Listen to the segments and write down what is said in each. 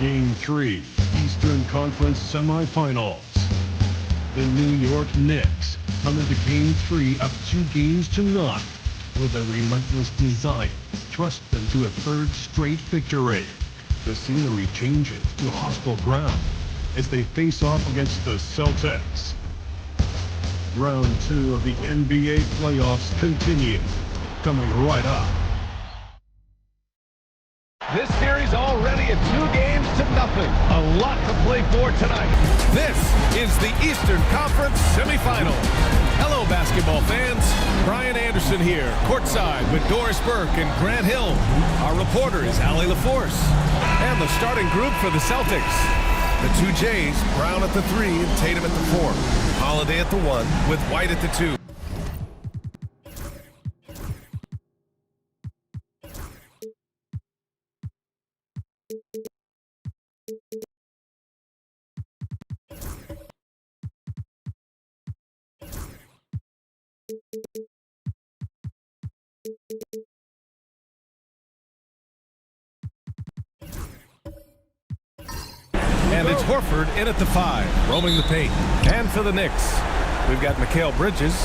Game 3, Eastern Conference Semifinals. The New York Knicks come into Game 3 up 2-0 with a relentless desire to thrust them to a third straight victory. The scenery changes to hostile ground as they face off against the Celtics. Round 2 of the NBA playoffs continues, coming right up. This series already at 2-0. A lot to play for tonight. This is the Eastern Conference Semifinal. Hello, basketball fans. Brian Anderson here, courtside with Doris Burke and Grant Hill. Our reporter is Allie LaForce. And the starting group for the Celtics. The two Jays, Brown at the 3 and Tatum at the 4. Holiday at the 1 with White at the 2. And it's Horford in at the 5, roaming the paint. And for the Knicks, we've got Mikal Bridges.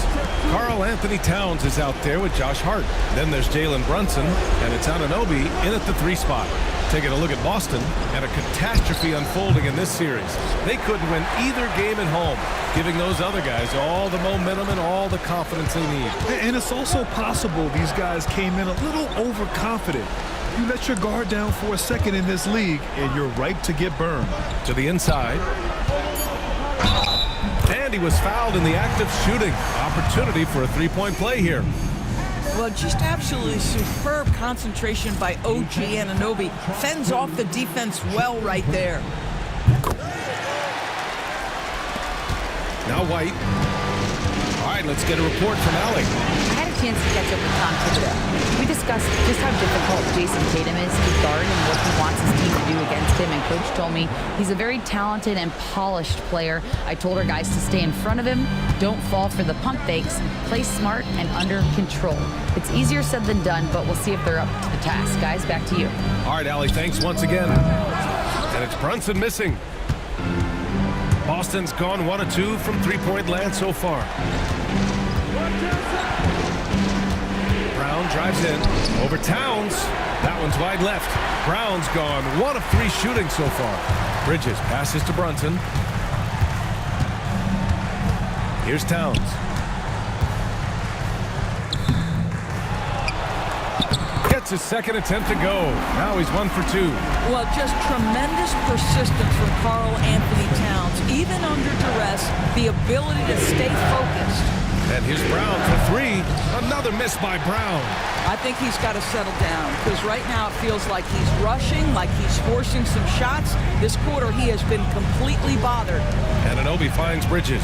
Karl Anthony Towns is out there with Josh Hart. Then there's Jalen Brunson, and it's Anunoby in at the 3 spot. Taking a look at Boston, and a catastrophe unfolding in this series. They couldn't win either game at home, giving those other guys all the momentum and all the confidence they need. And it's also possible these guys came in a little overconfident. You let your guard down for a second in this league, and you're ripe to get burned. To the inside. And he was fouled in the act of shooting. Opportunity for a three-point play here. Well, just absolutely superb concentration by OG Anunoby. Fends off the defense well right there. Now White. All right, let's get a report from Allie. I had a chance to catch up with Tom Thibodeau. We discussed just how difficult Jason Tatum is to guard and what he wants his team to do against him, and Coach told me he's a very talented and polished player. I told our guys to stay in front of him, don't fall for the pump fakes, play smart and under control. It's easier said than done, but we'll see if they're up to the task. Guys, back to you. All right, Allie, thanks once again. And it's Brunson missing. Boston's gone 1 of 2 from three-point land so far. Brown drives in over Towns. That one's wide left. Brown's gone 1 of 3 shooting so far. Bridges passes to Brunson. Here's Towns. Gets his second attempt to go. Now he's 1 for 2. Well, just tremendous persistence from Karl Anthony Towns. Even under duress, the ability to stay focused. And here's Brown for 3. Another miss by Brown. I think he's got to settle down, because right now it feels like he's rushing, like he's forcing some shots. This quarter he has been completely bothered. And Anunoby finds Bridges.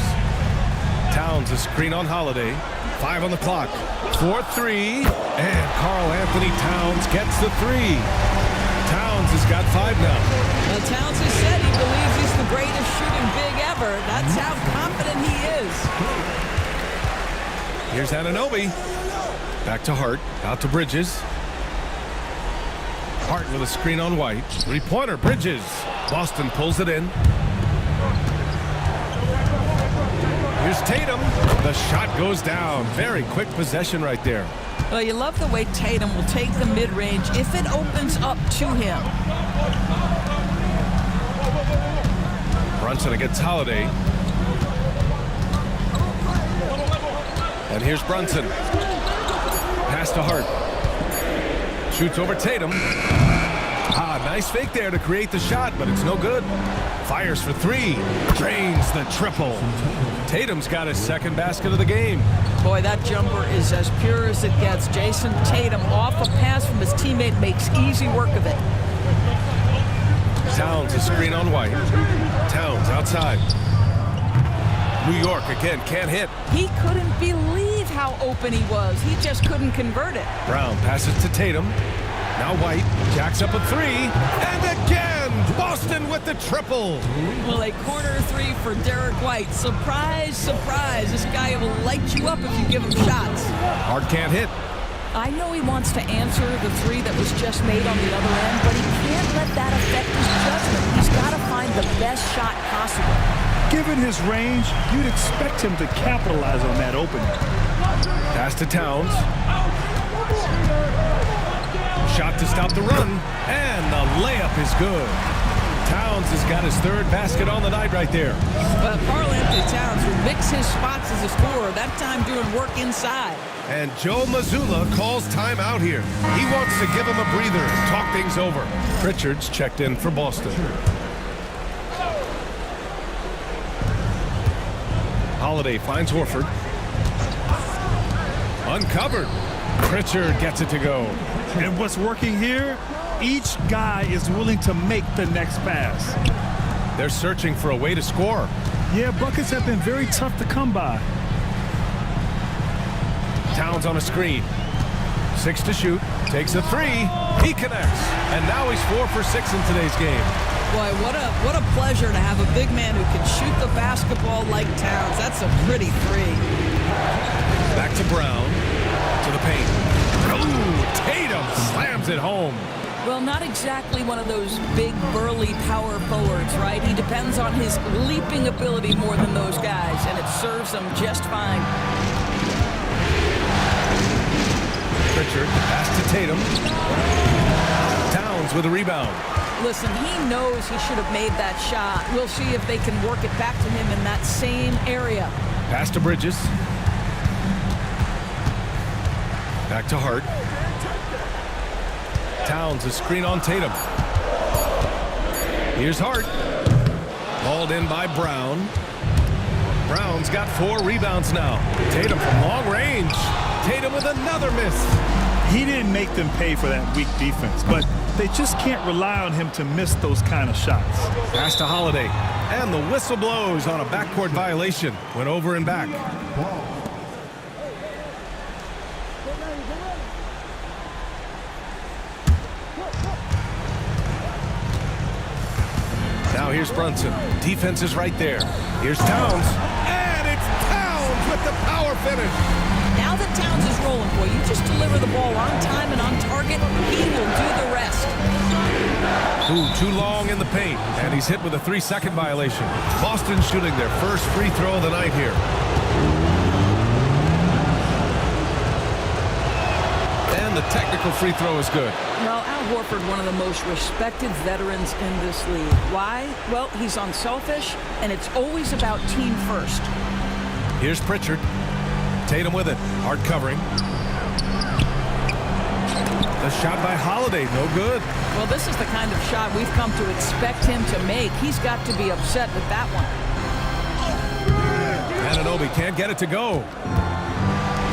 Towns a screen on Holiday. 5 on the clock. 4-3. And Karl Anthony Towns gets the 3. Towns has got 5 now. Well, Towns has said he believes he's the greatest shooting big ever. That's how confident he is. Here's Anunoby. Back to Hart. Out to Bridges. Hart with a screen on White. 3-pointer. Bridges. Boston pulls it in. Here's Tatum. The shot goes down. Very quick possession right there. Well, you love the way Tatum will take the mid-range if it opens up to him. Brunson against Holiday. And here's Brunson. Pass to Hart. Shoots over Tatum. Nice fake there to create the shot, but it's no good. Fires for 3. Drains the triple. Tatum's got his second basket of the game. Boy, that jumper is as pure as it gets. Jason Tatum off a pass from his teammate makes easy work of it. Towns a screen on White. Towns outside. New York again can't hit. He couldn't believe how open he was. He just couldn't convert it. Brown passes to Tatum. Now White jacks up a 3. And again, Boston with the triple. Well, a corner 3 for Derek White. Surprise, surprise. This guy will light you up if you give him shots. Hart can't hit. I know he wants to answer the three that was just made on the other end, but he can't let that affect his judgment. He's got to find the best shot possible. Given his range, you'd expect him to capitalize on that opening. Pass to Towns. Shot to stop the run, and the layup is good. Towns has got his third basket on the night right there. But Karl-Anthony Towns will mix his spots as a scorer, that time doing work inside. And Joe Mazzulla calls timeout here. He wants to give him a breather and talk things over. Pritchard's checked in for Boston. Holiday finds Horford. Uncovered. Pritchard gets it to go. And what's working here? Each guy is willing to make the next pass. They're searching for a way to score. Yeah, buckets have been very tough to come by. Towns on a screen. 6 to shoot. Takes a 3. He connects. And now he's 4 for 6 in today's game. Boy, what a pleasure to have a big man who can shoot the basketball like Towns. That's a pretty 3. Back to Brown. To the paint. Oh, Tatum slams it home. Well, not exactly one of those big, burly power forwards, right? He depends on his leaping ability more than those guys, and it serves him just fine. Pritchard, pass to Tatum. Towns with a rebound. Listen, he knows he should have made that shot. We'll see if they can work it back to him in that same area. Pass to Bridges. Back to Hart. Towns, a screen on Tatum. Here's Hart. Balled in by Brown. Brown's got 4 rebounds now. Tatum from long range. Tatum with another miss. He didn't make them pay for that weak defense, but they just can't rely on him to miss those kind of shots. Pass to Holiday. And the whistle blows on a backcourt violation. Went over and back. Now here's Brunson. Defense is right there. Here's Towns. And it's Towns with the power finish. Now that Towns is rolling, boy, you just deliver the ball on time and on target, he will do the rest. Ooh, too long in the paint. And he's hit with a 3-second violation. Boston shooting their first free throw of the night here. And the technical free throw is good. Well, Al Horford, one of the most respected veterans in this league. Why? Well, he's unselfish, and it's always about team first. Here's Pritchard. Tatum with it. Hard covering. The shot by Holiday. No good. Well, this is the kind of shot we've come to expect him to make. He's got to be upset with that one. Anunoby can't get it to go.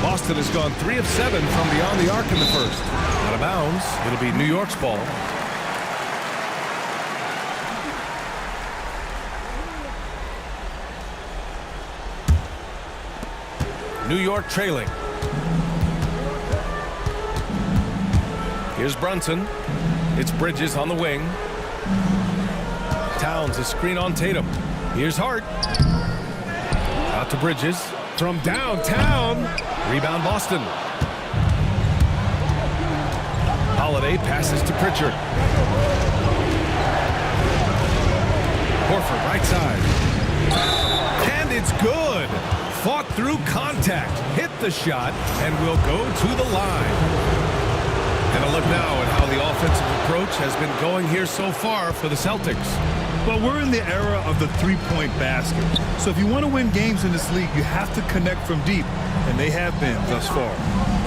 Boston has gone 3 of 7 from beyond the arc in the first. Out of bounds. It'll be New York's ball. New York trailing. Here's Brunson. It's Bridges on the wing. Towns, a screen on Tatum. Here's Hart. Out to Bridges. From downtown. Rebound Boston. Holiday passes to Pritchard. Horford, right side. And it's good. Fought through contact. Hit the shot and will go to the line. And a look now at how the offensive approach has been going here so far for the Celtics. But we're in the era of the three-point basket. So if you want to win games in this league, you have to connect from deep. And they have been thus far.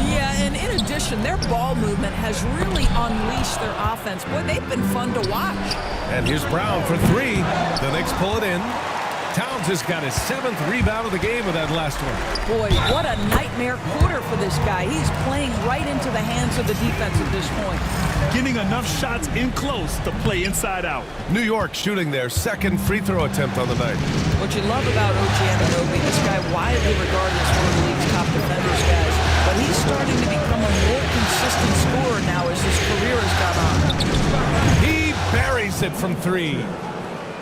Yeah, and in addition, their ball movement has really unleashed their offense. Boy, they've been fun to watch. And here's Brown for 3. The Knicks pull it in. Towns has got his 7th rebound of the game with that last one. Boy, what a nightmare quarter for this guy. He's playing right into the hands of the defense at this point. Getting enough shots in close to play inside out. New York shooting their 2nd free throw attempt on the night. What you love about OG Anunoby, this guy widely regarded as one of the league's top defenders, guys. But he's starting to become a more consistent scorer now as his career has gone on. He buries it from 3.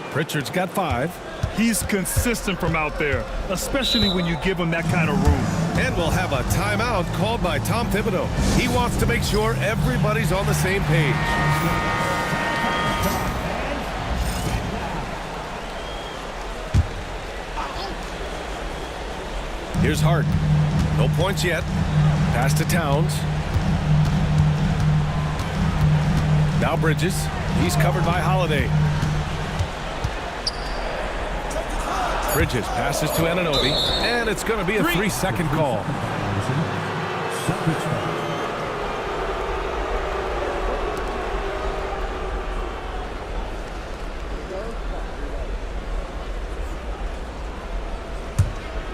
Pritchard's got 5. He's consistent from out there, especially when you give him that kind of room. And we'll have a timeout called by Tom Thibodeau. He wants to make sure everybody's on the same page. Here's Hart. No points yet. Pass to Towns. Now Bridges. He's covered by Holiday. Bridges passes to Anunoby, and it's going to be a 3-second call.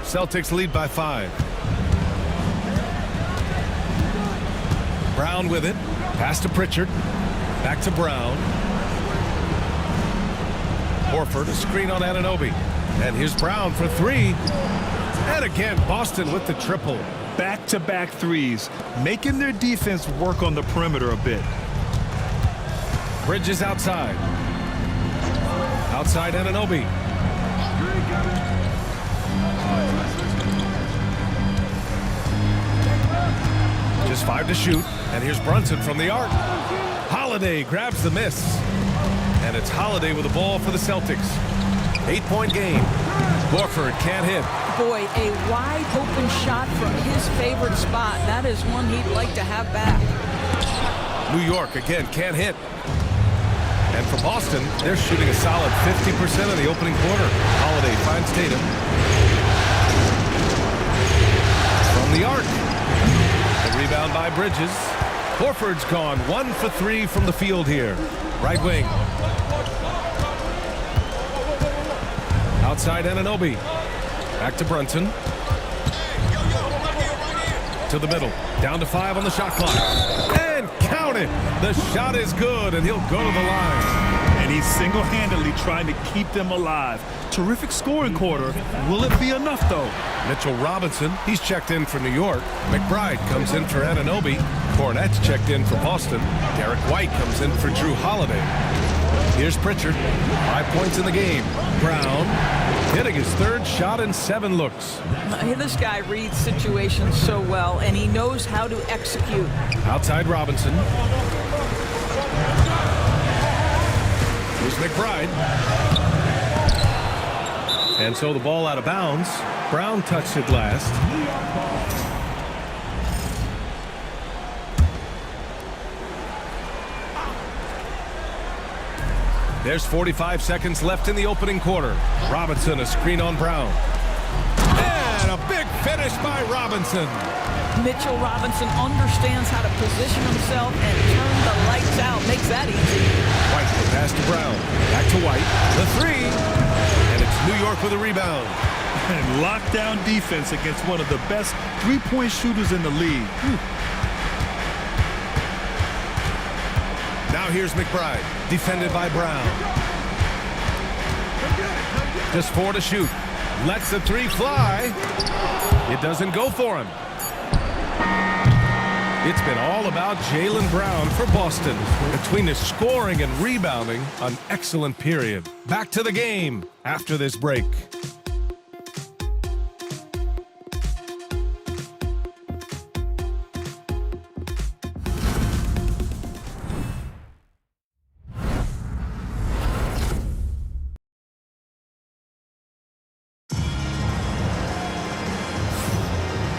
Celtics lead by 5. Brown with it. Pass to Pritchard. Back to Brown. Horford, a screen on Anunoby. And here's Brown for 3. And again, Boston with the triple. Back-to-back threes, making their defense work on the perimeter a bit. Bridges outside. Outside Anunoby. Just 5 to shoot. And here's Brunson from the arc. Holiday grabs the miss. And it's Holiday with the ball for the Celtics. 8-point game. Horford can't hit. Boy, a wide open shot from his favorite spot. That is one he'd like to have back. New York again can't hit. And for Boston, they're shooting a solid 50% in the opening quarter. Holiday finds Tatum. From the arc. The rebound by Bridges. Horford's gone 1 for 3 from the field here. Right wing. Outside Anunoby. Back to Brunson. To the middle. Down to 5 on the shot clock. And count it. The shot is good, and he'll go to the line. And he's single-handedly trying to keep them alive. Terrific scoring quarter. Will it be enough, though? Mitchell Robinson, he's checked in for New York. McBride comes in for Anunoby. Cornette's checked in for Boston. Derek White comes in for Drew Holiday. Here's Pritchard. 5 points in the game. Brown hitting his 3rd shot in 7 looks. This guy reads situations so well, and he knows how to execute. Outside Robinson. Here's McBride. And so the ball out of bounds. Brown touched it last. There's 45 seconds left in the opening quarter. Robinson, a screen on Brown. And a big finish by Robinson. Mitchell Robinson understands how to position himself and turn the lights out. Makes that easy. White, pass to Brown. Back to White. The 3. And it's New York with a rebound. And lockdown defense against one of the best three-point shooters in the league. Now here's McBride, defended by Brown. Just 4 to shoot. Lets the 3 fly. It doesn't go for him. It's been all about Jaylen Brown for Boston. Between his scoring and rebounding, an excellent period. Back to the game after this break.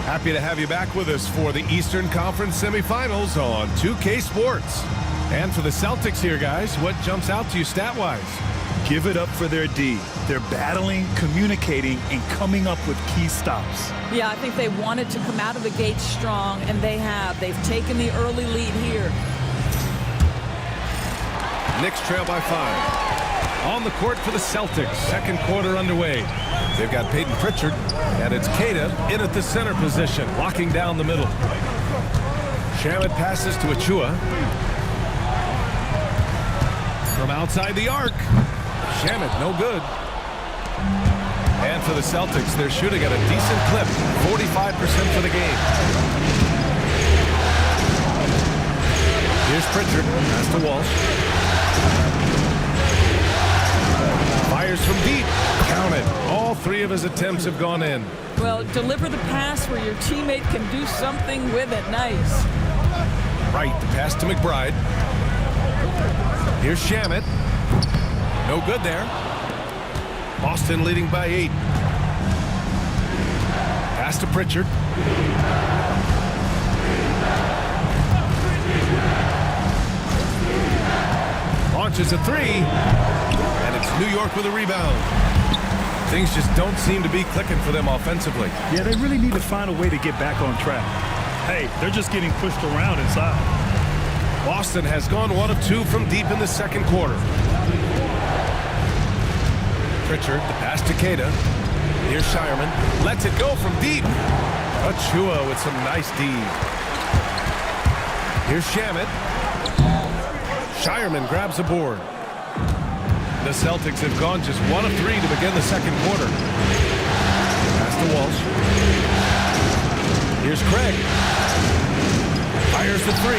Happy to have you back with us for the Eastern Conference semifinals on 2K Sports. And for the Celtics here, guys, what jumps out to you stat-wise? Give it up for their D. They're battling, communicating, and coming up with key stops. Yeah, I think they wanted to come out of the gate strong, and they have. They've taken the early lead here. Knicks trail by 5. On the court for the Celtics. Second quarter underway. They've got Peyton Pritchard, and it's Keita in at the center position, locking down the middle. Shamet passes to Achua. From outside the arc. Shamet, no good. And for the Celtics, they're shooting at a decent clip, 45% for the game. Here's Pritchard, pass to Walsh. Fires from deep, count it. All 3 of his attempts have gone in. Well, deliver the pass where your teammate can do something with it. Nice. Right, the pass to McBride. Here's Shamet. No good there. Boston leading by 8. Pass to Pritchard. Launches a 3. And it's New York with a rebound. Things just don't seem to be clicking for them offensively. Yeah, they really need to find a way to get back on track. Hey, they're just getting pushed around inside. Boston has gone 1 of 2 from deep in the second quarter. Pritchard, the pass to Queta. Here's Shireman. Lets it go from deep. Achua with some nice D. Here's Shamet. Shireman grabs a board. The Celtics have gone just 1 of 3 to begin the second quarter. Pass to Walsh. Here's Craig. Fires the 3.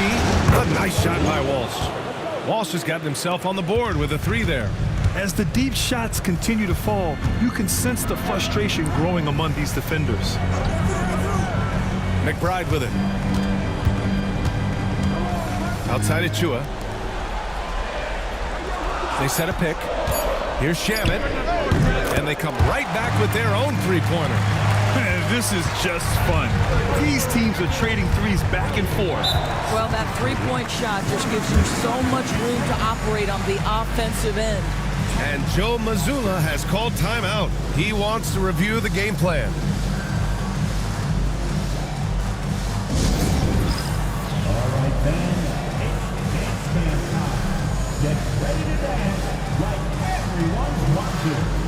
A nice shot by Walsh. Walsh has gotten himself on the board with a 3 there. As the deep shots continue to fall, you can sense the frustration growing among these defenders. McBride with it. Outside Achua. They set a pick. Here's Shamet. And they come right back with their own 3-pointer. Man, this is just fun. These teams are trading threes back and forth. Well, that 3-point shot just gives you so much room to operate on the offensive end. And Joe Mazzulla has called timeout. He wants to review the game plan. All right, fans, it's dance time. Get ready to dance like everyone's watching.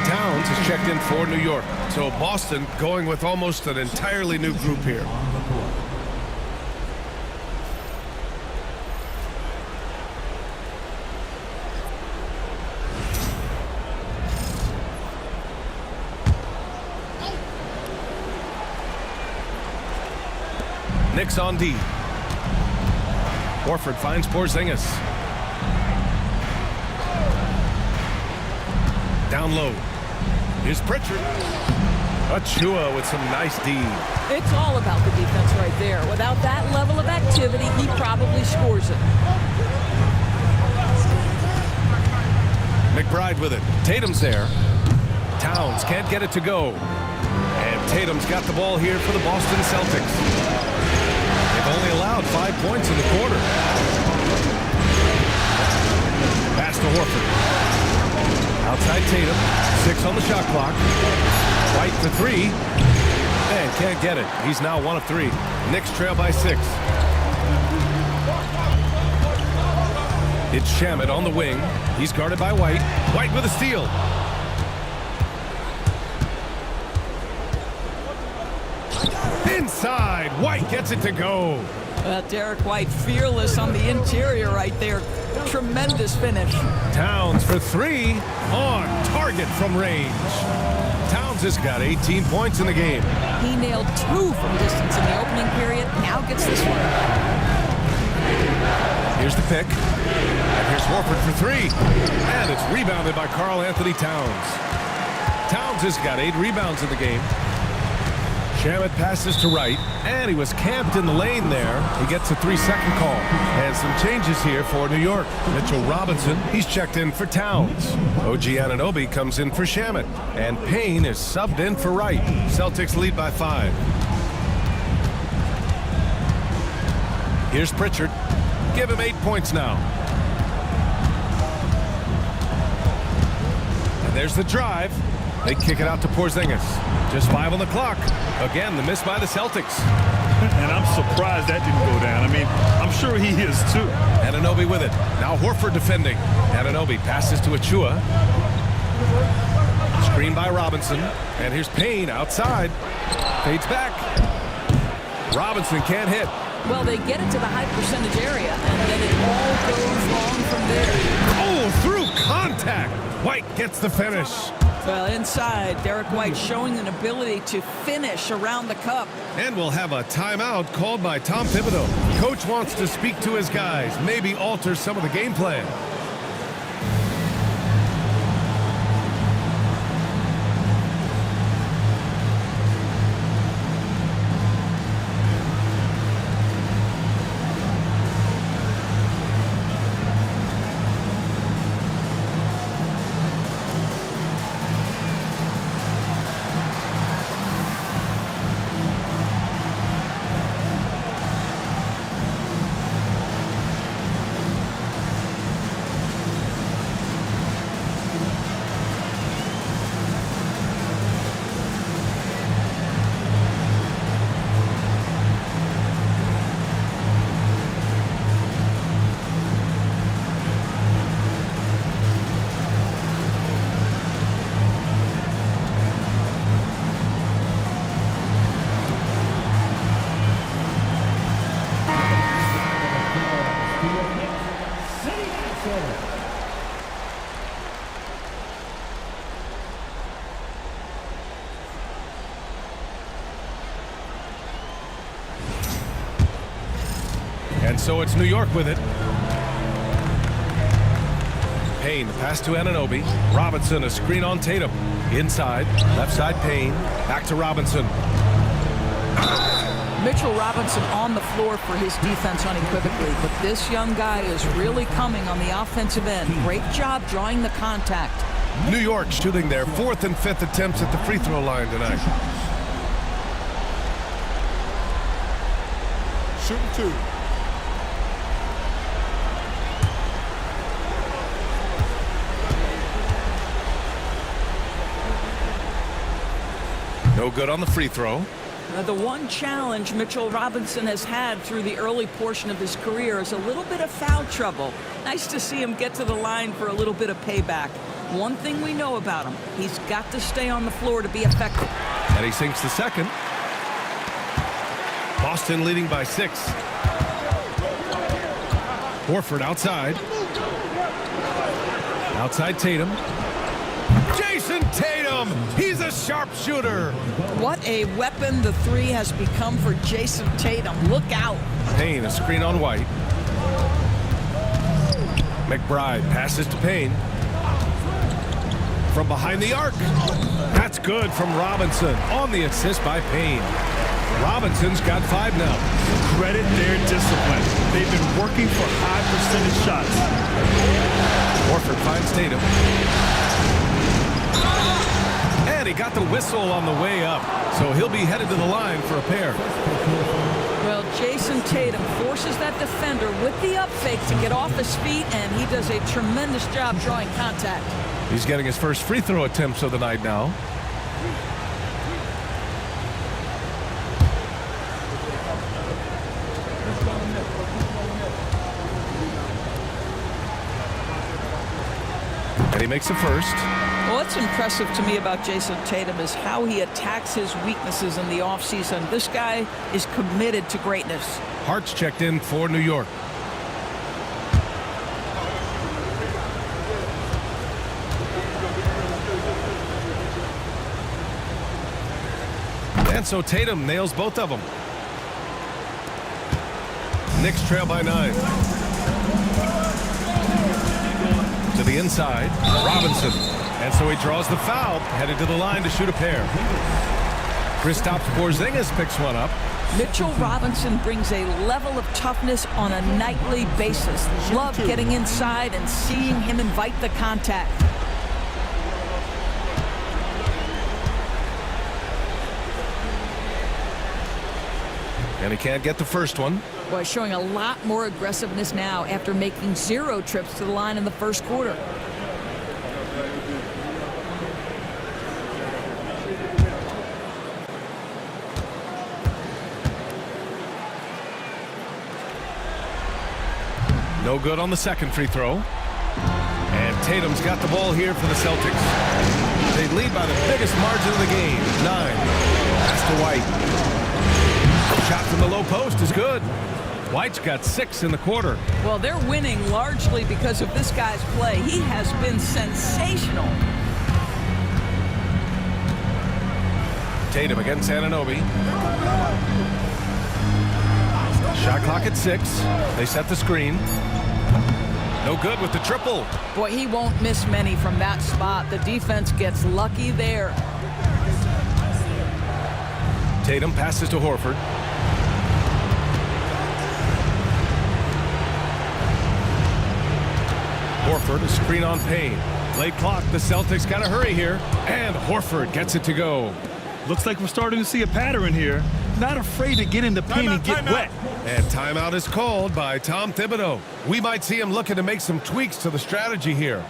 Towns is checked in for New York. So Boston going with almost an entirely new group here. Knicks on D. Horford finds Porzingis. Down low. Here's Pritchard. Achua with some nice D. It's all about the defense right there. Without that level of activity, he probably scores it. McBride with it. Tatum's there. Towns can't get it to go. And Tatum's got the ball here for the Boston Celtics. They've only allowed 5 points in the quarter. Pass to Horford. Outside Tatum. 6 on the shot clock. White for 3. And can't get it. He's now 1 of 3. Knicks trail by 6. It's Shamet on the wing. He's guarded by White. White with a steal. Inside. White gets it to go. Derek White fearless on the interior right there. Tremendous finish. Towns for 3 on target from range. Towns has got 18 points in the game. He nailed 2 from distance in the opening period. Now gets this one. Here's the pick. And here's Horford for 3. And it's rebounded by Karl Anthony Towns. Towns has got 8 rebounds in the game. Shamet passes to right, and he was camped in the lane there. He gets a 3-second call. And some changes here for New York. Mitchell Robinson, he's checked in for Towns. OG Anunoby comes in for Shamet. And Payne is subbed in for Wright. Celtics lead by 5. Here's Pritchard. give him 8 points now. And there's the drive. They kick it out to Porzingis. Just 5 on the clock. Again, the miss by the Celtics. And I'm surprised that didn't go down. I mean, I'm sure he is too. Anunoby with it. Now Horford defending. Anunoby passes to Achua. Screen by Robinson. And here's Payne outside. Fades back. Robinson can't hit. Well, they get it to the high percentage area, and then it all goes wrong from there. Oh, through contact. White gets the finish. Well, inside, Derek White showing an ability to finish around the cup. And we'll have a timeout called by Tom Thibodeau. Coach wants to speak to his guys, maybe alter some of the game plan. And so it's New York with it. Payne, the pass to Anunoby. Robinson, a screen on Tatum. Inside, left side Payne. Back to Robinson. Mitchell Robinson on the floor for his defense unequivocally, but this young guy is really coming on the offensive end. Great job drawing the contact. New York shooting their 4th and 5th attempts at the free throw line tonight. Shooting 2. No good on the free throw. The one challenge Mitchell Robinson has had through the early portion of his career is a little bit of foul trouble. Nice to see him get to the line for a little bit of payback. One thing we know about him, he's got to stay on the floor to be effective. And he sinks the second. Boston leading by 6. Horford outside. Outside Tatum. Jason Tatum! He's a sharpshooter! What a weapon the three has become for Jason Tatum. Look out. Payne, a screen on White. McBride passes to Payne. From behind the arc. That's good from Robinson on the assist by Payne. Robinson's got 5 now. Credit their discipline. They've been working for high percentage shots. Horford finds Tatum. And he got the whistle on the way up, so he'll be headed to the line for a pair. Well, Jason Tatum forces that defender with the up fake to get off his feet, and he does a tremendous job drawing contact. He's getting his first free throw attempts of the night now. And he makes the first. Well, what's impressive to me about Jason Tatum is how he attacks his weaknesses in the offseason. This guy is committed to greatness. Hart's checked in for New York. And so Tatum nails both of them. Knicks trail by 9. To the inside, Robinson. And so he draws the foul, headed to the line to shoot a pair. Kristaps Porzingis picks one up. Mitchell Robinson brings a level of toughness on a nightly basis. Love getting inside and seeing him invite the contact. And he can't get the first one. Boy, showing a lot more aggressiveness now after making 0 trips to the line in the first quarter. No good on the second free throw. And Tatum's got the ball here for the Celtics. They lead by the biggest margin of the game, 9. Pass to White. Shot from the low post is good. White's got 6 in the quarter. Well, they're winning largely because of this guy's play. He has been sensational. Tatum against Anunoby. Shot clock at 6. They set the screen. No good with the triple. Boy, he won't miss many from that spot. The defense gets lucky there. Tatum passes to Horford. Horford, a screen on Payne. Late clock, the Celtics got to hurry here. And Horford gets it to go. Looks like we're starting to see a pattern here. Not afraid to get in the paint and get wet. And timeout is called by Tom Thibodeau. We might see him looking to make some tweaks to the strategy here.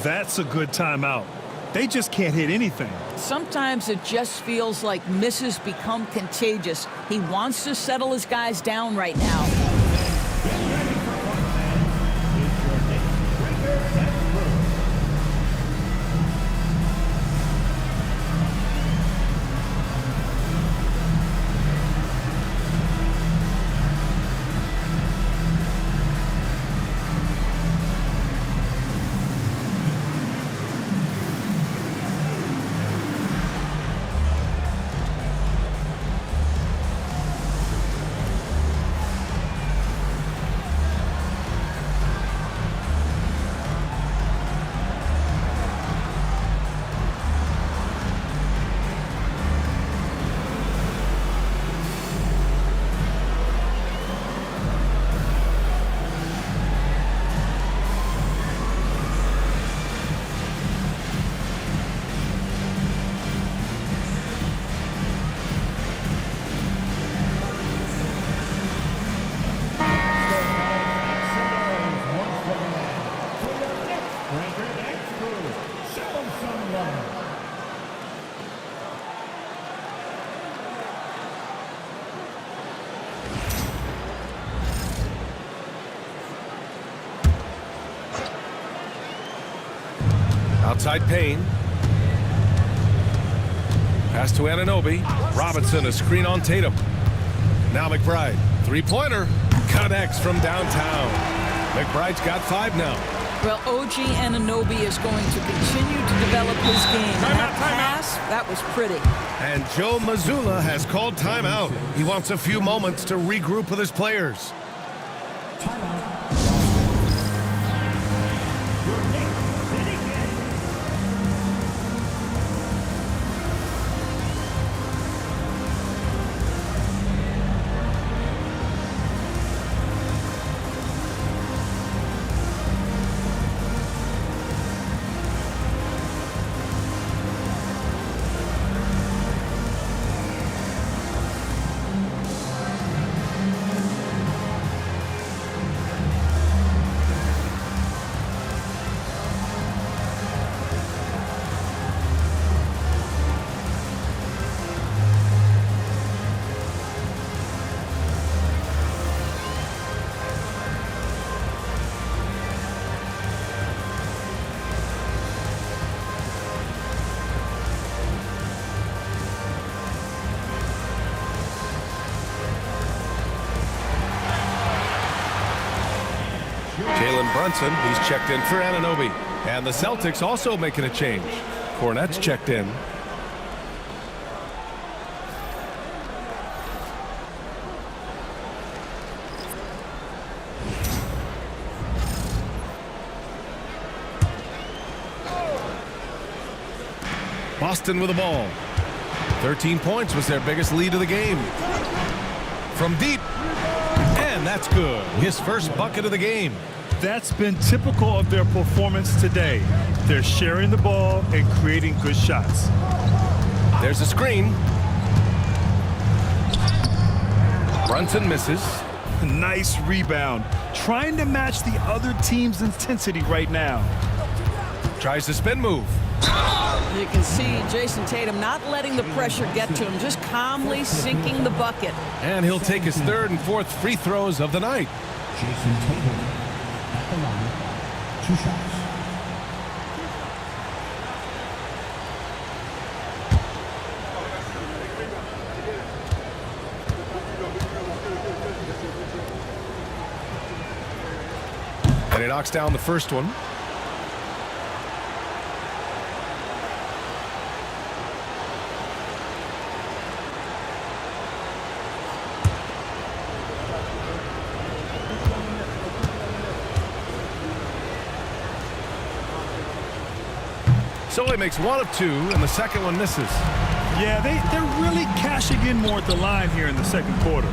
That's a good timeout. They just can't hit anything. Sometimes it just feels like misses become contagious. He wants to settle his guys down right now. Outside Payne. Pass to Anunoby. Robinson, a screen on Tatum. Now McBride. Three-pointer. Connects from downtown. McBride's got 5 now. Well, OG Anunoby is going to continue to develop his game. That pass, that was pretty. And Joe Mazzulla has called timeout. He wants a few moments to regroup with his players. Jalen Brunson, he's checked in for Anunoby. And the Celtics also making a change. Cornette's checked in. Boston with the ball. 13 points was their biggest lead of the game. From deep. And that's good. His first bucket of the game. That's been typical of their performance today. They're sharing the ball and creating good shots. There's a screen. Brunson misses. Nice rebound. Trying to match the other team's intensity right now. Tries the spin move. You can see Jason Tatum not letting the pressure get to him, just calmly sinking the bucket. And he'll take his third and fourth free throws of the night. Jason Tatum at the line. 2 shots. And he knocks down the first one. So he makes 1 of 2, and the second one misses. Yeah, they're really cashing in more at the line here in the second quarter.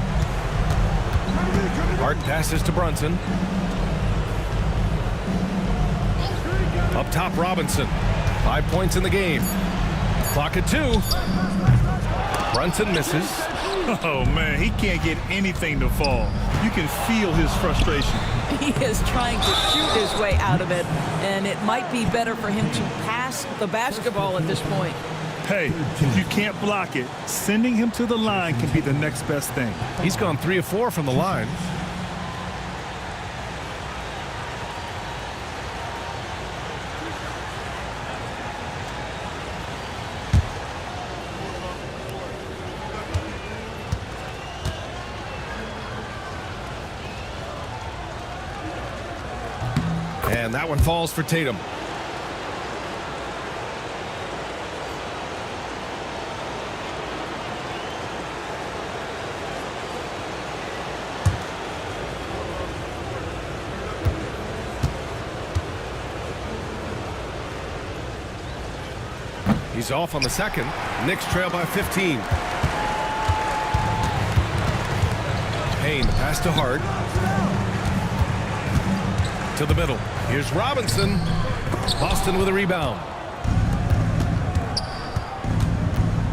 Hart passes to Brunson. Up top, Robinson. 5 points in the game. Clock at 2. Brunson misses. Oh, man, he can't get anything to fall. You can feel his frustration. He is trying to shoot his way out of it, and it might be better for him to pass the basketball at this point. Hey, if you can't block it, sending him to the line can be the next best thing. He's gone 3 of 4 from the line. And that one falls for Tatum. He's off on the second. Knicks trail by 15. Payne, pass to Hart. To the middle. Here's Robinson. Boston with a rebound.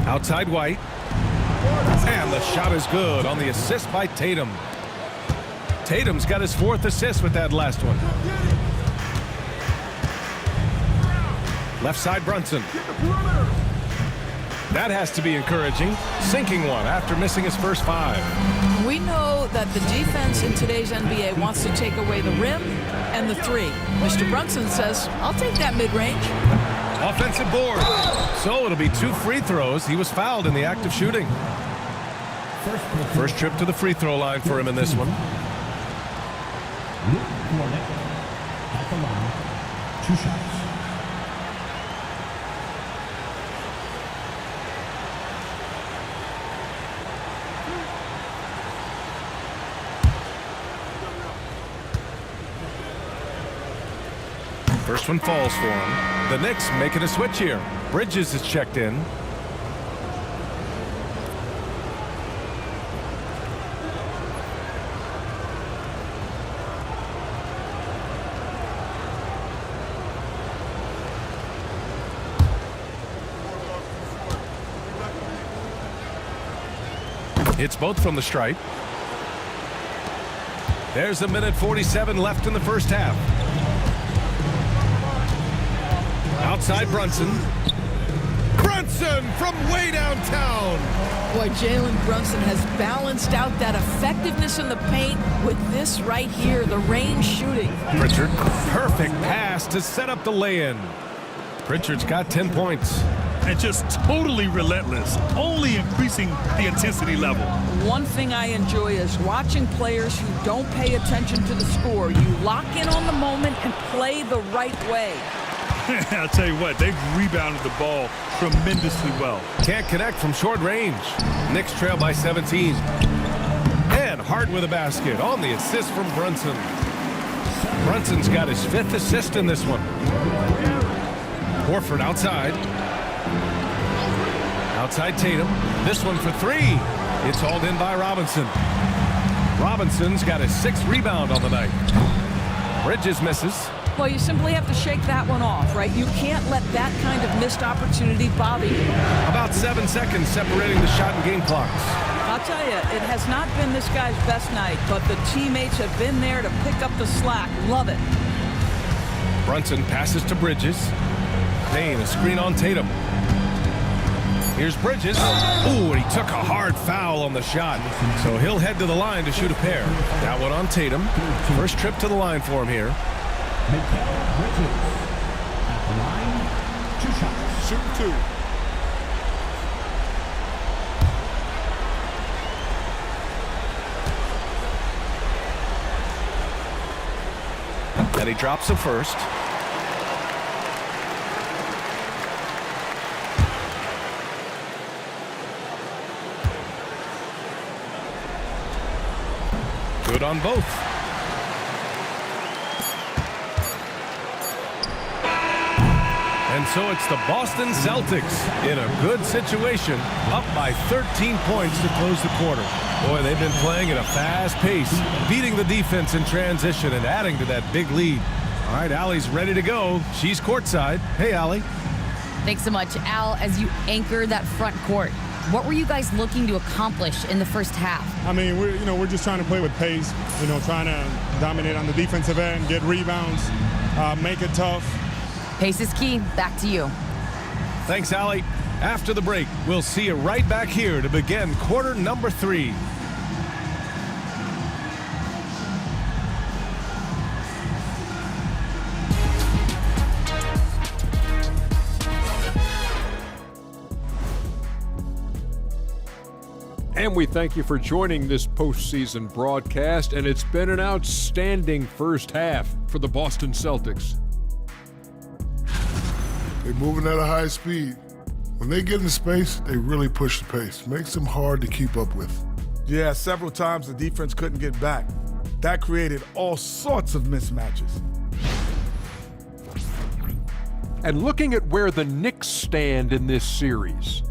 Outside White. And the shot is good on the assist by Tatum. Tatum's got his 4th assist with that last one. Left side Brunson. That has to be encouraging. Sinking one after missing his first 5. We know that the defense in today's NBA wants to take away the rim and the 3. Mr. Brunson says, I'll take that mid-range. Offensive board. So it'll be 2 free throws. He was fouled in the act of shooting. First trip to the free throw line for him in this one. At the line. 2 shots. First one falls for him. The Knicks making a switch here. Bridges is checked in. Hits both from the stripe. There's a minute 47 left in the first half. Outside Brunson. Brunson from way downtown. Boy, Jalen Brunson has balanced out that effectiveness in the paint with this right here, the range shooting. Pritchard, perfect pass to set up the lay-in. Pritchard's got 10 points. And just totally relentless, only increasing the intensity level. One thing I enjoy is watching players who don't pay attention to the score. You lock in on the moment and play the right way. I'll tell you what, they've rebounded the ball tremendously well. Can't connect from short range. Knicks trail by 17. And Hart with a basket on the assist from Brunson. Brunson's got his 5th assist in this one. Horford outside. Outside Tatum. This one for 3. It's hauled in by Robinson. Robinson's got his 6th rebound on the night. Bridges misses. Well, you simply have to shake that one off, right? You can't let that kind of missed opportunity bother you. About 7 seconds separating the shot and game clocks. I'll tell you, it has not been this guy's best night, but the teammates have been there to pick up the slack. Love it. Brunson passes to Bridges. Payne, a screen on Tatum. Here's Bridges. Ooh, and he took a hard foul on the shot. So he'll head to the line to shoot a pair. That one on Tatum. First trip to the line for him here. Mikal Bridges at the line, 2 shots. Shoot 2. And he drops the first. Good on both. And so it's the Boston Celtics in a good situation, up by 13 points to close the quarter. Boy, they've been playing at a fast pace, beating the defense in transition and adding to that big lead. All right, Allie's ready to go. She's courtside. Hey, Allie. Thanks so much, Al. As you anchor that front court, what were you guys looking to accomplish in the first half? I mean, we're just trying to play with pace, trying to dominate on the defensive end, get rebounds, make it tough. Pace is key. Back to you. Thanks, Allie. After the break, we'll see you right back here to begin quarter number 3. And we thank you for joining this postseason broadcast, and it's been an outstanding first half for the Boston Celtics. They're moving at a high speed. When they get in space, they really push the pace. Makes them hard to keep up with. Yeah, several times the defense couldn't get back. That created all sorts of mismatches. And looking at where the Knicks stand in this series,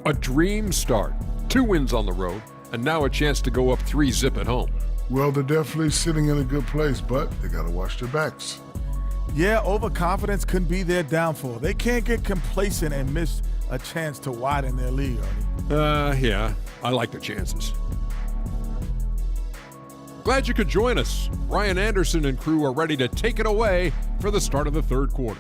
a dream start. 2 wins on the road, and now a chance to go up 3-0 at home. Well, they're definitely sitting in a good place, but they got to watch their backs. Yeah, overconfidence can be their downfall. They can't get complacent and miss a chance to widen their lead, Ernie. Yeah, I like the chances. Glad you could join us. Ryan Anderson and crew are ready to take it away for the start of the third quarter.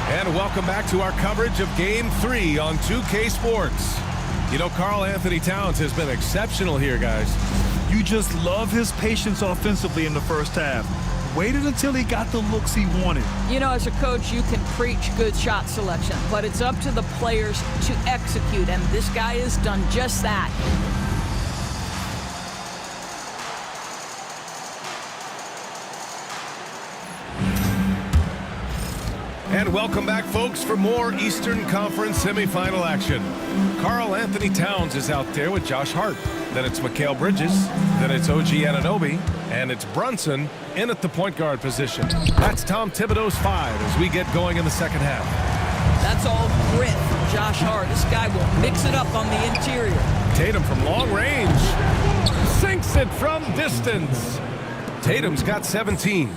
And welcome back to our coverage of Game 3 on 2K Sports. Karl Anthony Towns has been exceptional here, guys. You just love his patience offensively in the first half. Waited until he got the looks he wanted. As a coach, you can preach good shot selection, but it's up to the players to execute, and this guy has done just that. And welcome back, folks, for more Eastern Conference semifinal action. Karl Anthony Towns is out there with Josh Hart. Then it's Mikal Bridges. Then it's OG Anunoby. And it's Brunson in at the point guard position. That's Tom Thibodeau's 5 as we get going in the second half. That's all grit from Josh Hart. This guy will mix it up on the interior. Tatum from long range. Sinks it from distance. Tatum's got 17.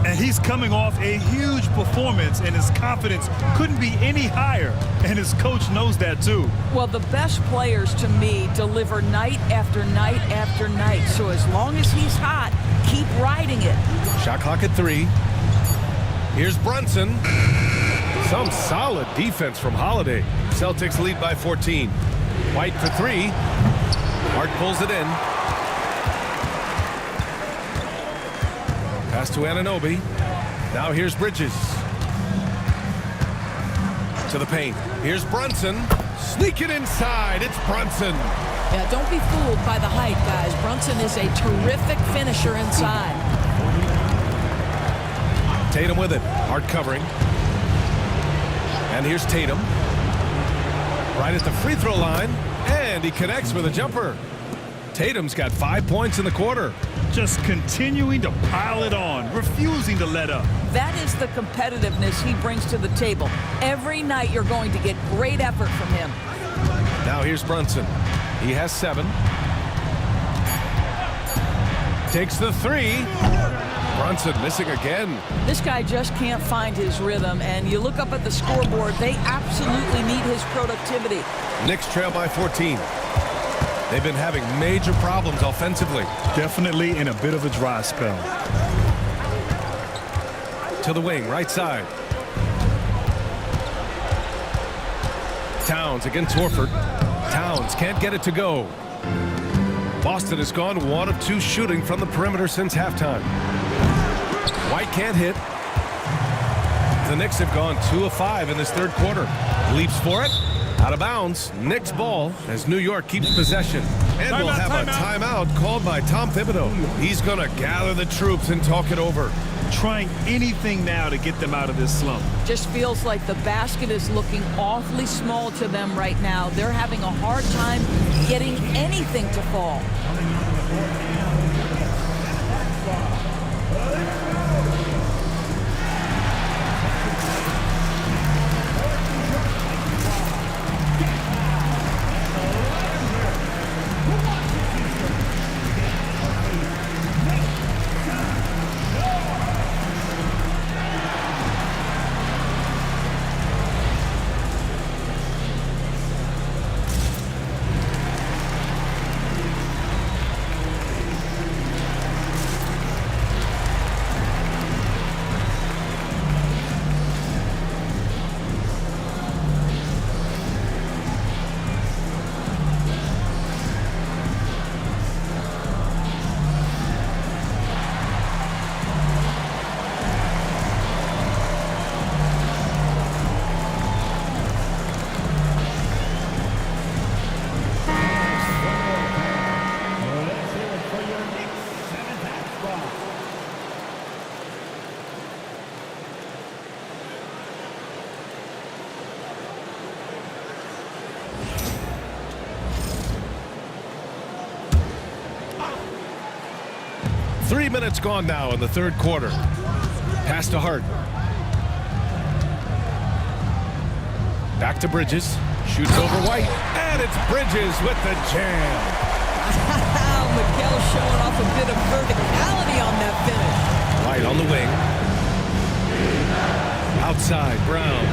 And he's coming off a huge performance, and his confidence couldn't be any higher. And his coach knows that, too. Well, the best players, to me, deliver night after night after night. So as long as he's hot, keep riding it. Shot clock at 3. Here's Brunson. Some solid defense from Holiday. Celtics lead by 14. White for 3. Hart pulls it in. Pass to Anunoby. Now here's Bridges. To the paint. Here's Brunson. Sneak it inside. It's Brunson. Yeah, don't be fooled by the height, guys. Brunson is a terrific finisher inside. Tatum with it. Hard covering. And here's Tatum. Right at the free throw line. And he connects with a jumper. Tatum's got 5 points in the quarter. Just continuing to pile it on, refusing to let up. That is the competitiveness he brings to the table. Every night you're going to get great effort from him. Now here's Brunson. He has 7. Takes the 3. Brunson missing again. This guy just can't find his rhythm, and you look up at the scoreboard, they absolutely need his productivity. Knicks trail by 14. They've been having major problems offensively. Definitely in a bit of a dry spell. To the wing, right side. Towns against Horford. Towns can't get it to go. Boston has gone 1 of 2 shooting from the perimeter since halftime. White can't hit. The Knicks have gone 2 of 5 in this third quarter. Leaps for it. Out of bounds. Knicks ball as New York keeps possession. And we'll have a timeout called by Tom Thibodeau. He's going to gather the troops and talk it over. Trying anything now to get them out of this slump. Just feels like the basket is looking awfully small to them right now. They're having a hard time getting anything to fall. 3 minutes gone now in the third quarter. Pass to Hart. Back to Bridges. Shoots over White. And it's Bridges with the jam. Miguel showing off a bit of verticality on that finish. White on the wing. Outside, Brown.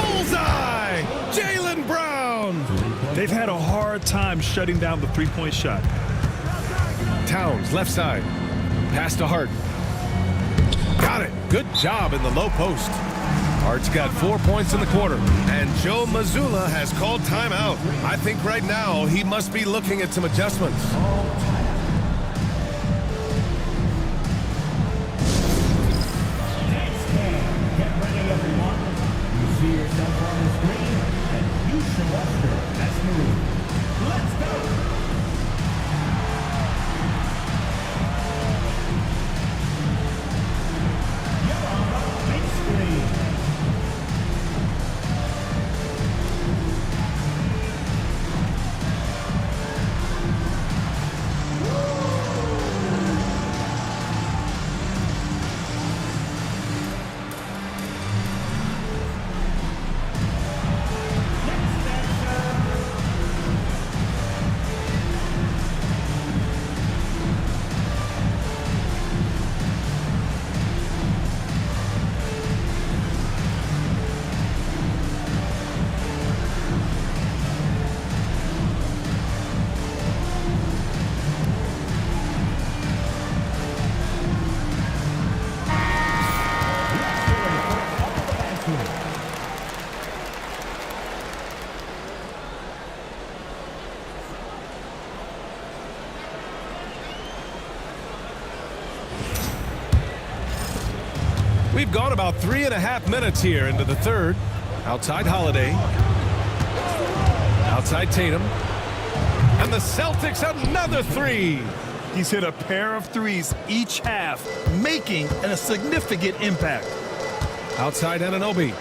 Bullseye! Jaylen Brown! They've had a hard time shutting down the three-point shot. Towns, left side. Pass to Hart. Got it. Good job in the low post. Hart's got 4 points in the quarter. And Joe Mazzulla has called timeout. I think right now he must be looking at some adjustments. Get ready, everyone. You see yourself on the screen, and you show us your best move. Let's go! You're on the big screen. We've gone about 3.5 minutes here into the third. Outside Holiday. Outside Tatum. And the Celtics another three. He's hit a pair of threes each half, making a significant impact. Outside Anunoby.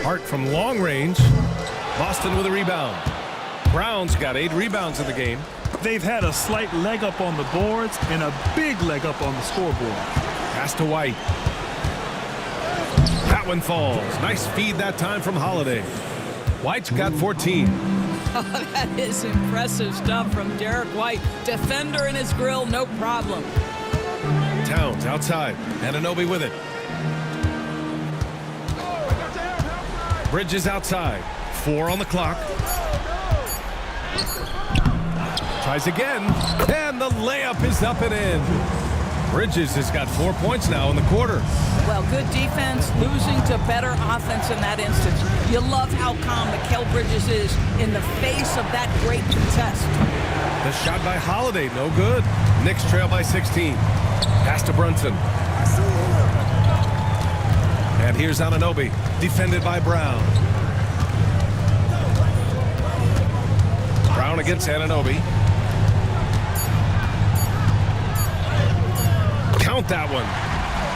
Hart from long range. Boston with a rebound. Brown's got 8 rebounds in the game. They've had a slight leg up on the boards and a big leg up on the scoreboard. Pass to White. That one falls. Nice feed that time from Holiday. White's got 14. Oh, that is impressive stuff from Derek White. Defender in his grill, no problem. Towns outside. Anunoby with it. Bridges outside. 4 on the clock. Tries again. And the layup is up and in. Bridges has got 4 points now in the quarter. Well, good defense, losing to better offense in that instance. You love how calm Mikal Bridges is in the face of that great contest. The shot by Holiday, no good. Knicks trail by 16. Pass to Brunson. And here's Anunoby, defended by Brown. Brown against Anunoby. Count that one.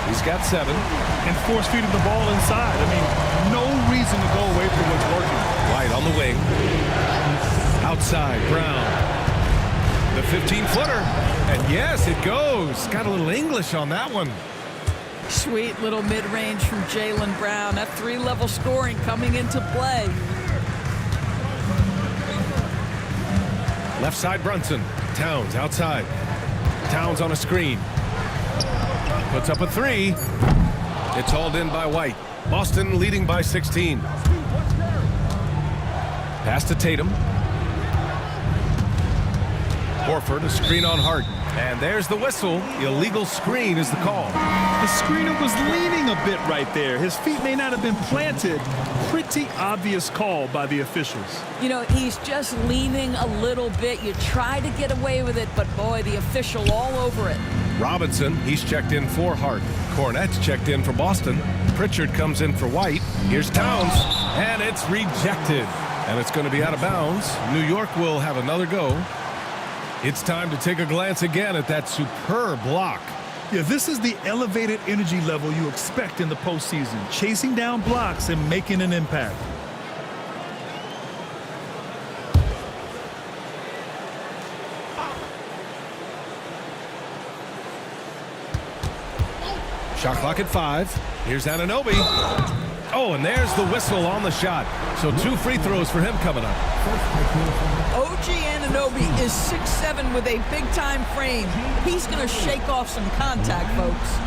He's got 7. And force feeding the ball inside. I mean, no reason to go away from what's working. White on the wing. Outside, Brown. The 15-footer. And yes, it goes. Got a little English on that one. Sweet little mid-range from Jaylen Brown. That 3-level scoring coming into play. Left side, Brunson. Towns outside. Towns on a screen. Puts up a 3. It's hauled in by White. Boston leading by 16. Pass to Tatum. Horford, a screen on Hart. And there's the whistle. Illegal screen is the call. The screener was leaning a bit right there. His feet may not have been planted. Pretty obvious call by the officials. You know, he's just leaning a little bit. You try to get away with it, but boy, the official all over it. Robinson, he's checked in for Hart. Cornette's checked in for Boston. Pritchard comes in for White. Here's Towns, and it's rejected. And it's going to be out of bounds. New York will have another go. It's time to take a glance again at that superb block. Yeah, this is the elevated energy level you expect in the postseason. Chasing down blocks and making an impact. Shot clock at 5. Here's Anunoby. Oh, and there's the whistle on the shot. So 2 free throws for him coming up. OG Anunoby is 6'7" with a big-time frame. He's going to shake off some contact, folks.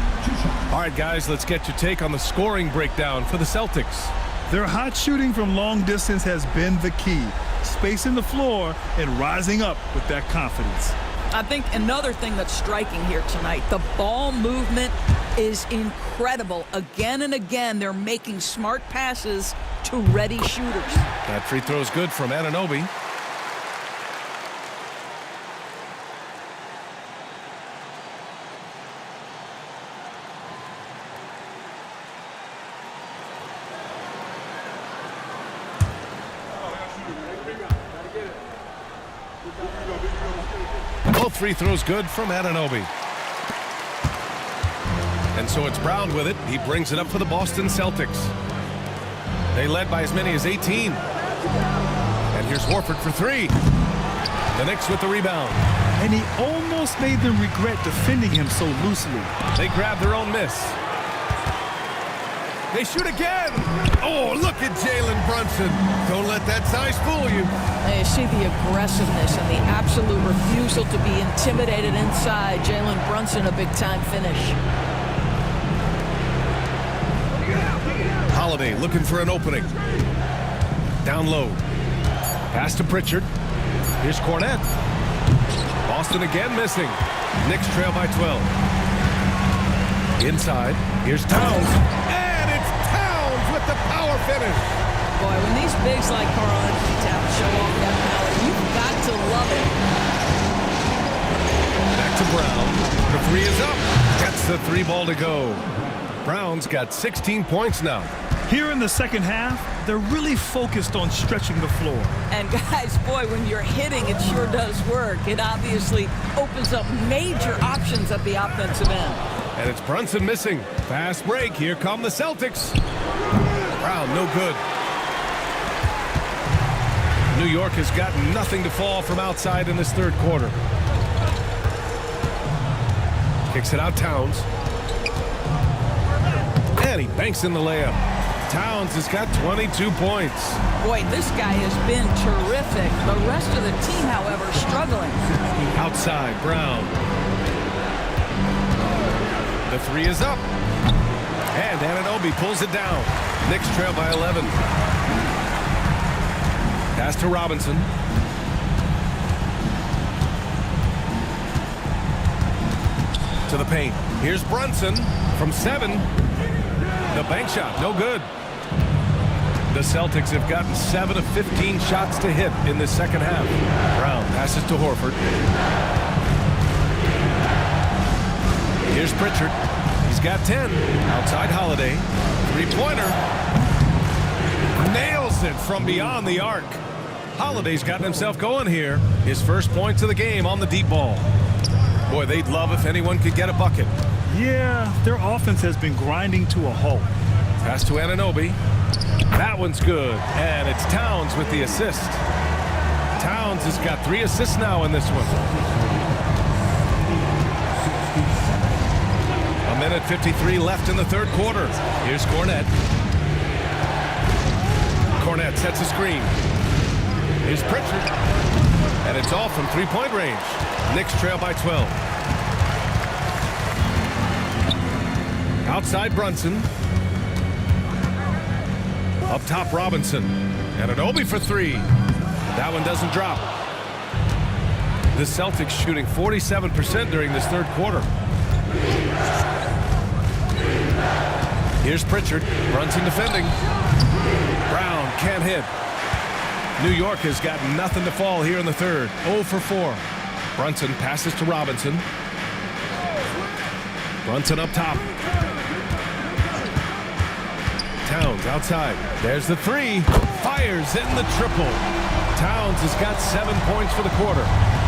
All right, guys, let's get your take on the scoring breakdown for the Celtics. Their hot shooting from long distance has been the key. Spacing the floor and rising up with that confidence. I think another thing that's striking here tonight, the ball movement is incredible. Again and again, they're making smart passes to ready shooters. That free throw is good from Anunoby. Both free throws good from Anunoby. And so it's Brown with it. He brings it up for the Boston Celtics. They led by as many as 18. And here's Horford for 3. The Knicks with the rebound. And he almost made them regret defending him so loosely. They grab their own miss. They shoot again. Oh, look at Jalen Brunson. Don't let that size fool you. You see the aggressiveness and the absolute refusal to be intimidated inside. Jalen Brunson, a big-time finish. Holiday looking for an opening. Down low. Pass to Pritchard. Here's Cornette. Boston again missing. Knicks trail by 12. Inside. Here's Towns. And it's Towns with the power finish. Boy, when these bigs like Karl-Anthony Towns show off that power, you've got to love it. Back to Brown. The 3 is up. Gets the 3 ball to go. Brown's got 16 points now. Here in the second half, they're really focused on stretching the floor. And guys, boy, when you're hitting, it sure does work. It obviously opens up major options at the offensive end. And it's Brunson missing. Fast break. Here come the Celtics. Brown, no good. New York has got nothing to fall from outside in this third quarter. Kicks it out, Towns. And he banks in the layup. Towns has got 22 points. Boy, this guy has been terrific. The rest of the team, however, struggling. Outside, Brown. The three is up. And Anunoby pulls it down. Knicks trail by 11. Pass to Robinson. To the paint. Here's Brunson from 7. The bank shot, no good. The Celtics have gotten 7 of 15 shots to hit in the second half. Brown passes to Horford. Here's Pritchard. He's got 10. Outside Holiday. Three-pointer. Nails it from beyond the arc. Holiday's gotten himself going here. His first points of the game on the deep ball. Boy, they'd love if anyone could get a bucket. Yeah, their offense has been grinding to a halt. Pass to Anunoby. That one's good. And it's Towns with the assist. Towns has got 3 assists now in this one. 1:53 left in the third quarter. Here's Cornette. Cornette sets a screen. Here's Pritchard. And it's off from three-point range. Knicks trail by 12. Outside Brunson. Up top Robinson. And Anunoby for 3. That one doesn't drop. The Celtics shooting 47% during this third quarter. Here's Pritchard. Brunson defending. Brown can't hit. New York has got nothing to fall here in the third. 0 for 4. Brunson passes to Robinson. Brunson up top. Towns outside. There's the 3. Fires in the triple. Towns has got 7 points for the quarter.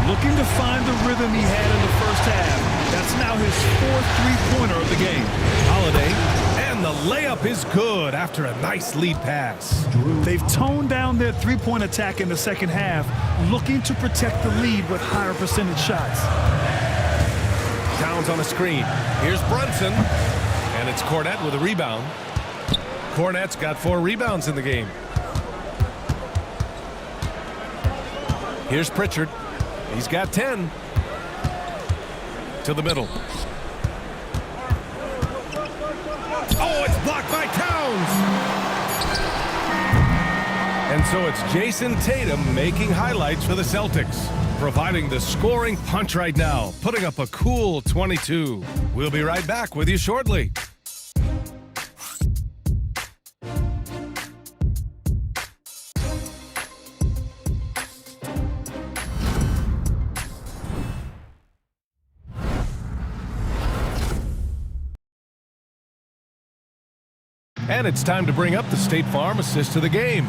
Looking to find the rhythm he had in the first half. That's now his 4th three-pointer of the game. Holiday. And the layup is good after a nice lead pass. They've toned down their three-point attack in the second half, looking to protect the lead with higher percentage shots. Towns on a screen. Here's Brunson. And it's Cornette with a rebound. Cornette's got 4 rebounds in the game. Here's Pritchard. He's got 10. To the middle. Oh, it's blocked by Towns. And so it's Jason Tatum making highlights for the Celtics, providing the scoring punch right now, putting up a cool 22. We'll be right back with you shortly. And it's time to bring up the State Farm assist to the game.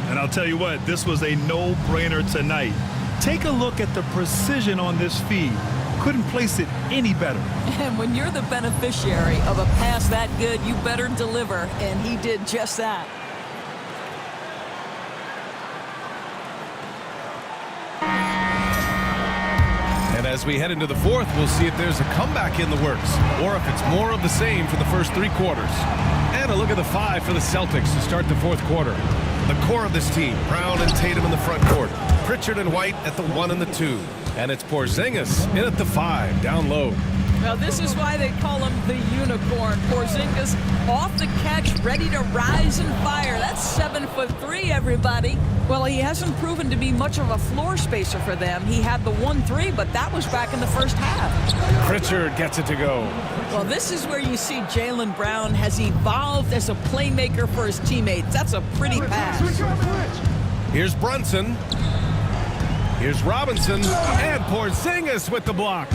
And I'll tell you what, this was a no-brainer tonight. Take a look at the precision on this feed. Couldn't place it any better. And when you're the beneficiary of a pass that good, you better deliver, and he did just that. And as we head into the fourth, we'll see if there's a comeback in the works, or if it's more of the same for the first 3 quarters. And a look at the 5 for the Celtics to start the fourth quarter. The core of this team, Brown and Tatum in the front court, Pritchard and White at the 1 and the 2. And it's Porzingis in at the 5, down low. Well, this is why they call him the unicorn. Porzingis off the catch, ready to rise and fire. That's 7'3", everybody. Well, he hasn't proven to be much of a floor spacer for them. He had the 1-3, but that was back in the first half. Pritchard gets it to go. Well, this is where you see Jaylen Brown has evolved as a playmaker for his teammates. That's a pretty pass. Here's Brunson. Here's Robinson. And Porzingis with the block.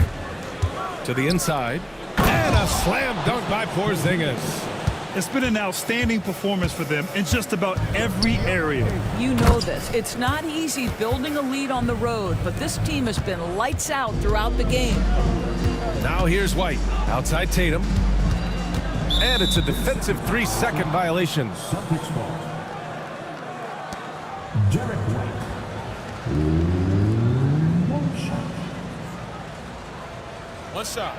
To the inside. And a slam dunk by Porzingis. It's been an outstanding performance for them in just about every area. You know this. It's not easy building a lead on the road, but this team has been lights out throughout the game. Now here's White. Outside Tatum. And it's a defensive 3-second violation. Celtics ball. Derek White. One shot. One shot.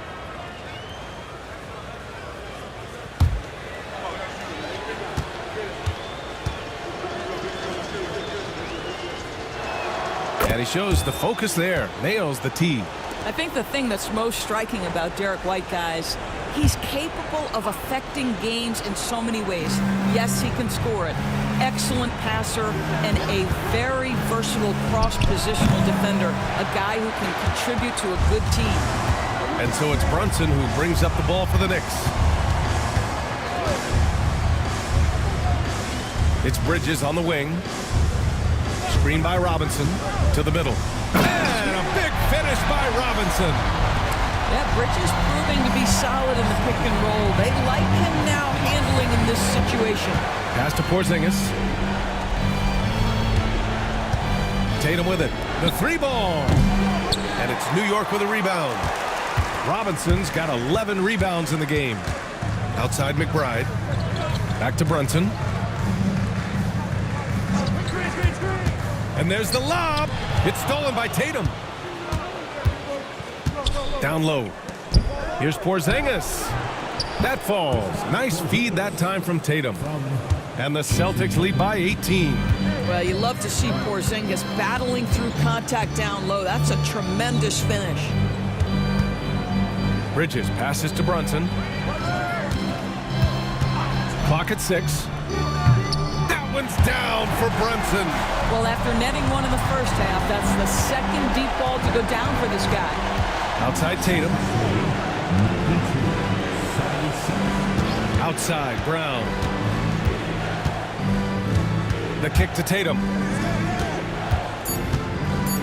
he shows the focus there. Nails the tee. I think the thing that's most striking about Derek White, guys, he's capable of affecting games in so many ways. Yes, he can score it. Excellent passer and a very versatile cross-positional defender. A guy who can contribute to a good team. And so it's Brunson who brings up the ball for the Knicks. It's Bridges on the wing. Screen by Robinson to the middle. And a big finish by Robinson. Yeah, Bridges proving to be solid in the pick and roll. They like him now handling in this situation. Pass to Porzingis. Tatum with it. The three ball. And it's New York with a rebound. Robinson's got 11 rebounds in the game. Outside McBride. Back to Brunson. And there's the lob. It's stolen by Tatum. Down low. Here's Porzingis. That falls. Nice feed that time from Tatum. And the Celtics lead by 18. Well, you love to see Porzingis battling through contact down low. That's a tremendous finish. Bridges passes to Brunson. Clock at 6. That one's down for Brunson. Well, after netting one in the first half, that's the second deep ball to go down for this guy. Outside Tatum. Outside Brown. The kick to Tatum.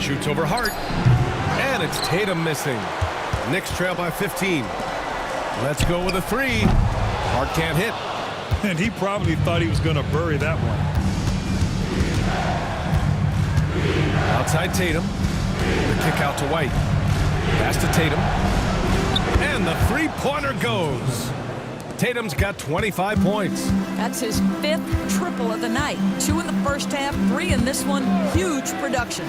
Shoots over Hart. And it's Tatum missing. Knicks trail by 15. Let's go with a three. Hart can't hit. And he probably thought he was going to bury that one. Outside Tatum. The kick out to White. Pass to Tatum. And the three-pointer goes. Tatum's got 25 points. That's his 5th triple of the night. 2 in the first half, 3 in this one. Huge production.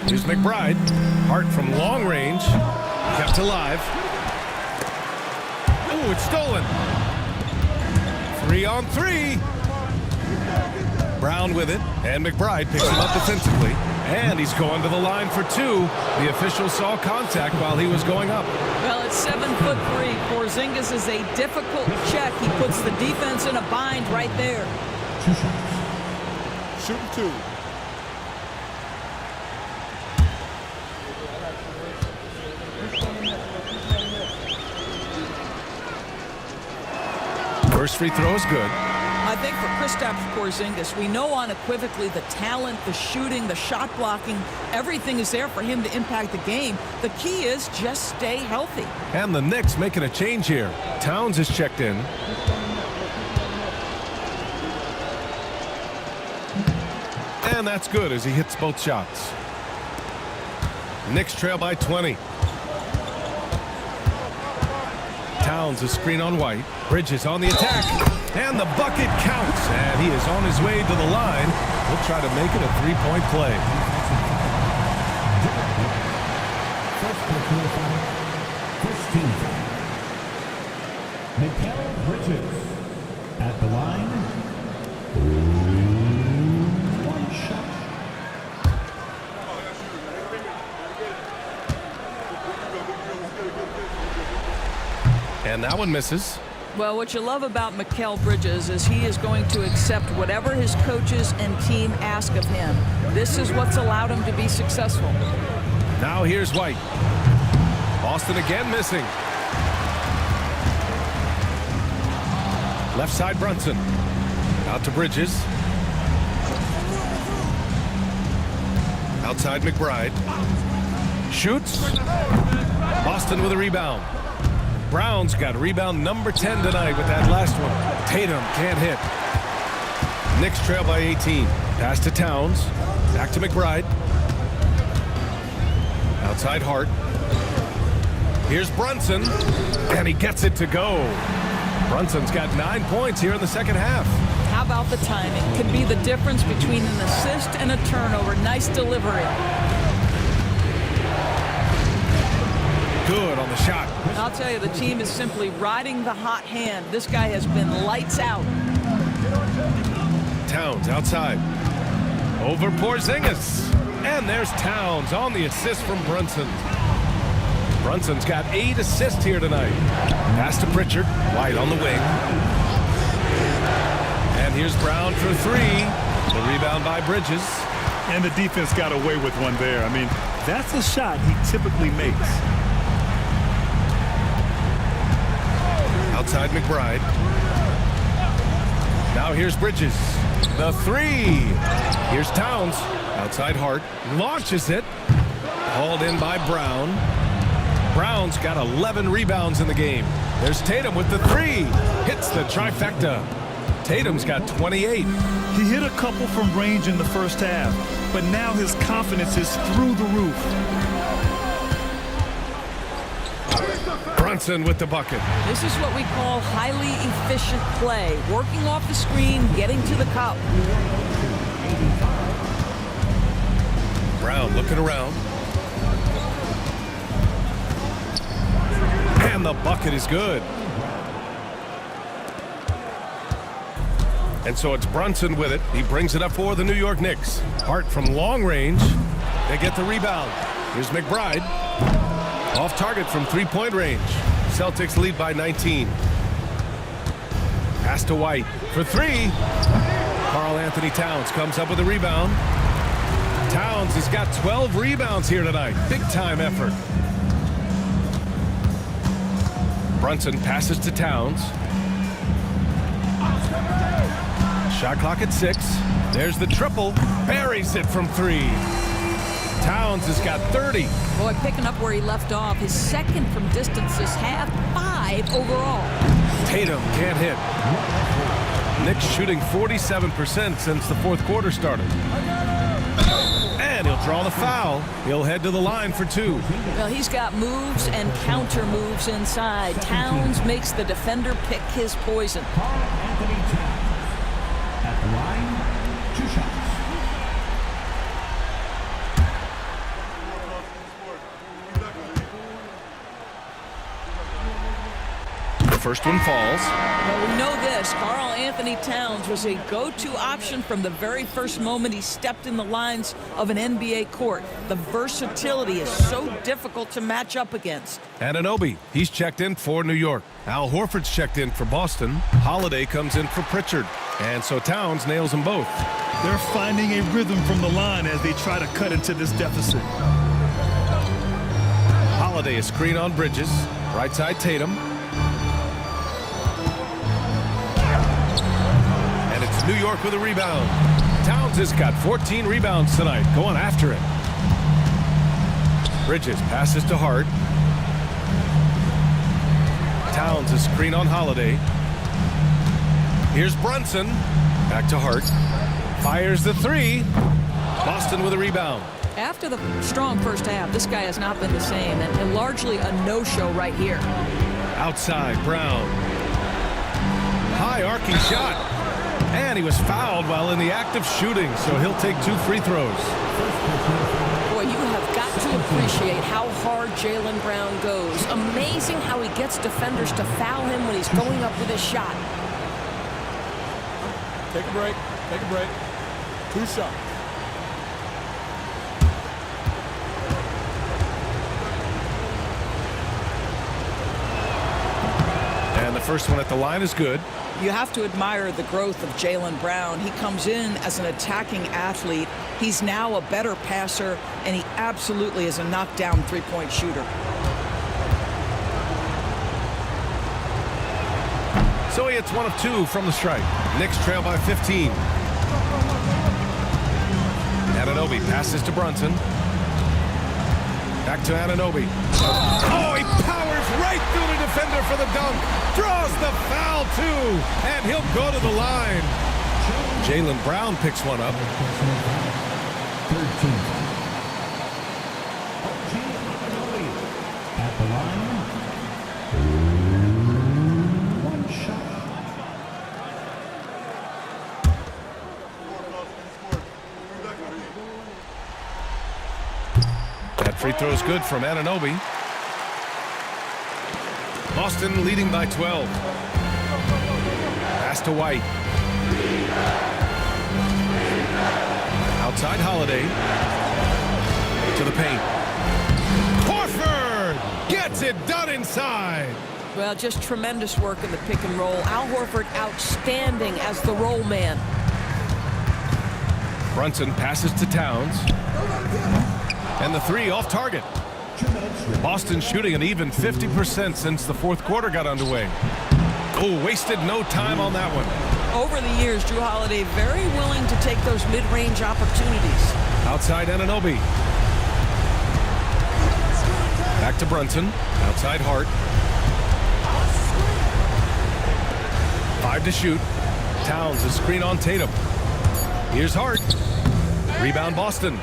Here's McBride. Hart from long range. Kept alive. Ooh, it's stolen. 3 on 3. Brown with it. And McBride picks him up defensively. And he's going to the line for 2. The official saw contact while he was going up. Well, it's 7'3". Porzingis is a difficult check. He puts the defense in a bind right there. 2 shots. Shooting 2. First free throw is good. I think for Kristaps Porzingis, we know unequivocally the talent, the shooting, the shot blocking, everything is there for him to impact the game. The key is just stay healthy. And the Knicks making a change here. Towns is checked in. And that's good as he hits both shots. Knicks trail by 20. Towns a screen on White. Bridges on the attack. And the bucket counts. And he is on his way to the line. He'll try to make it a three-point play. Mikal Bridges at the line. 1 shot. And that one misses. Well, what you love about Mikal Bridges is he is going to accept whatever his coaches and team ask of him. This is what's allowed him to be successful. Now here's White. Boston again missing. Left side Brunson. Out to Bridges. Outside McBride. Shoots. Boston with a rebound. Brown's got rebound number 10 tonight with that last one. Tatum can't hit. Knicks trail by 18. Pass to Towns. Back to McBride. Outside Hart. Here's Brunson. And he gets it to go. Brunson's got 9 points here in the second half. How about the timing? Could be the difference between an assist and a turnover. Nice delivery. Good on the shot. I'll tell you, the team is simply riding the hot hand. This guy has been lights out. Towns outside. Over Porzingis. And there's Towns on the assist from Brunson. Brunson's got 8 assists here tonight. Pass to Pritchard. White on the wing. And here's Brown for 3. The rebound by Bridges. And the defense got away with one there. I mean, that's a shot he typically makes. Outside McBride. Now here's Bridges. The 3. Here's Towns. Outside Hart. Launches it. Hauled in by Brown. Brown's got 11 rebounds in the game. There's Tatum with the 3. Hits the trifecta. Tatum's got 28. He hit a couple from range in the first half, but now his confidence is through the roof. Brunson with the bucket. This is what we call highly efficient play. Working off the screen, getting to the cup. Brown looking around. And the bucket is good. And so it's Brunson with it. He brings it up for the New York Knicks. Hart from long range. They get the rebound. Here's McBride. Off target from three-point range. Celtics lead by 19. Pass to White for 3. Karl-Anthony Towns comes up with a rebound. Towns has got 12 rebounds here tonight. Big-time effort. Brunson passes to Towns. Shot clock at 6. There's the triple. Buries it from 3. Towns has got 30. Boy, picking up where he left off. His second from distance this half, 5 overall. Tatum can't hit. Knicks shooting 47% since the fourth quarter started. And he'll draw the foul. He'll head to the line for 2. Well, he's got moves and counter moves inside. Towns makes the defender pick his poison. Karl-Anthony Towns. At the line, 2 shots. The first one falls. Well, we know this. Karl-Anthony Towns was a go-to option from the very first moment he stepped in the lines of an NBA court. The versatility is so difficult to match up against. Anunoby, he's checked in for New York. Al Horford's checked in for Boston. Holiday comes in for Pritchard. And so Towns nails them both. They're finding a rhythm from the line as they try to cut into this deficit. Holiday is screen on Bridges. Right side Tatum. And it's New York with a rebound. Towns has got 14 rebounds tonight. Going after it. Bridges passes to Hart. Towns is screen on Holiday. Here's Brunson. Back to Hart. Fires the 3. Boston with a rebound. After the strong first half, this guy has not been the same, and largely a no-show right here. Outside, Brown. High arcing shot. And he was fouled while in the act of shooting, so he'll take 2 free throws. Boy, you have got to appreciate how hard Jaylen Brown goes. Amazing how he gets defenders to foul him when he's going up with his shot. Take a break. Take a break. 2 shots. And the first one at the line is good. You have to admire the growth of Jaylen Brown. He comes in as an attacking athlete. He's now a better passer, and he absolutely is a knockdown three-point shooter. So he hits 1 of 2 from the stripe. Knicks trail by 15. Anunoby passes to Brunson. Back to Anunoby. Oh, he powers right through the defender for the dunk. Draws the foul, too. And he'll go to the line. Jaylen Brown picks one up. 13. At the line, 1 shot. That free throw is good from Anunoby. Boston leading by 12. Pass to White. Outside Holiday. To the paint. Horford gets it done inside. Well, just tremendous work in the pick and roll. Al Horford outstanding as the roll man. Brunson passes to Towns. And the three off target. Boston shooting an even 50% since the fourth quarter got underway. Oh, wasted no time on that one. Over the years, Drew Holiday very willing to take those mid-range opportunities. Outside Anunoby. Back to Brunson. Outside Hart. 5 to shoot. Towns a screen on Tatum. Here's Hart. Rebound Boston.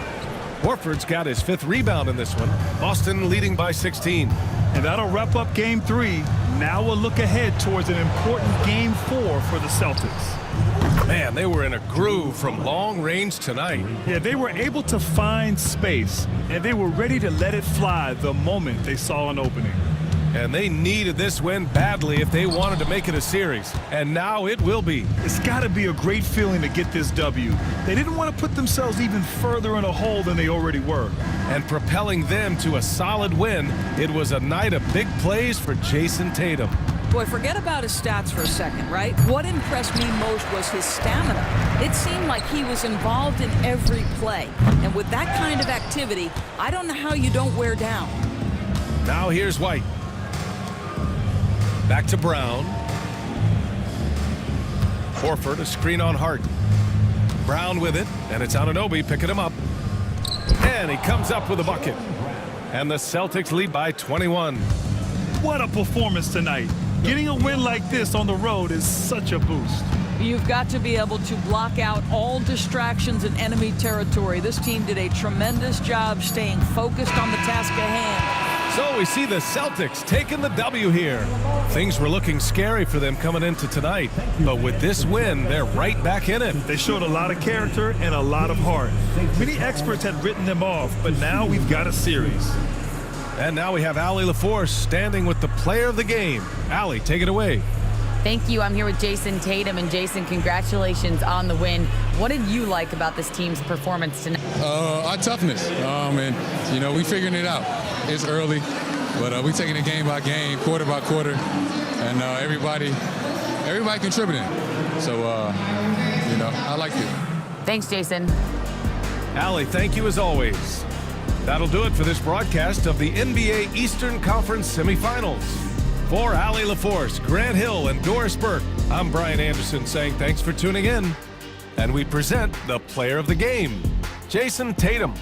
Horford's got his 5th rebound in this one. Boston leading by 16. And that'll wrap up game 3. Now we'll look ahead towards an important game 4 for the Celtics. Man, they were in a groove from long range tonight. Yeah, they were able to find space, and they were ready to let it fly the moment they saw an opening. And they needed this win badly if they wanted to make it a series. And now it will be. It's got to be a great feeling to get this W. They didn't want to put themselves even further in a hole than they already were. And propelling them to a solid win, it was a night of big plays for Jason Tatum. Boy, forget about his stats for a second, right? What impressed me most was his stamina. It seemed like he was involved in every play. And with that kind of activity, I don't know how you don't wear down. Now here's White. Back to Brown. Horford, a screen on Hart. Brown with it, and it's Anunoby picking him up. And he comes up with a bucket. And the Celtics lead by 21. What a performance tonight. Getting a win like this on the road is such a boost. You've got to be able to block out all distractions in enemy territory. This team did a tremendous job staying focused on the task at hand. So we see the Celtics taking the W here. Things were looking scary for them coming into tonight, but with this win, they're right back in it. They showed a lot of character and a lot of heart. Many experts had written them off, but now we've got a series. And now we have Allie LaForce standing with the player of the game. Allie, take it away. Thank you. I'm here with Jason Tatum. And Jason, congratulations on the win. What did you like about this team's performance tonight? Our toughness. And, you know, we figuring it out. It's early, but we taking it game by game, quarter by quarter, and everybody contributing. So, you know, I liked it. Thanks, Jason. Allie, thank you as always. That'll do it for this broadcast of the NBA Eastern Conference semifinals. For Allie LaForce, Grant Hill, and Doris Burke, I'm Brian Anderson saying thanks for tuning in. And we present the player of the game, Jason Tatum.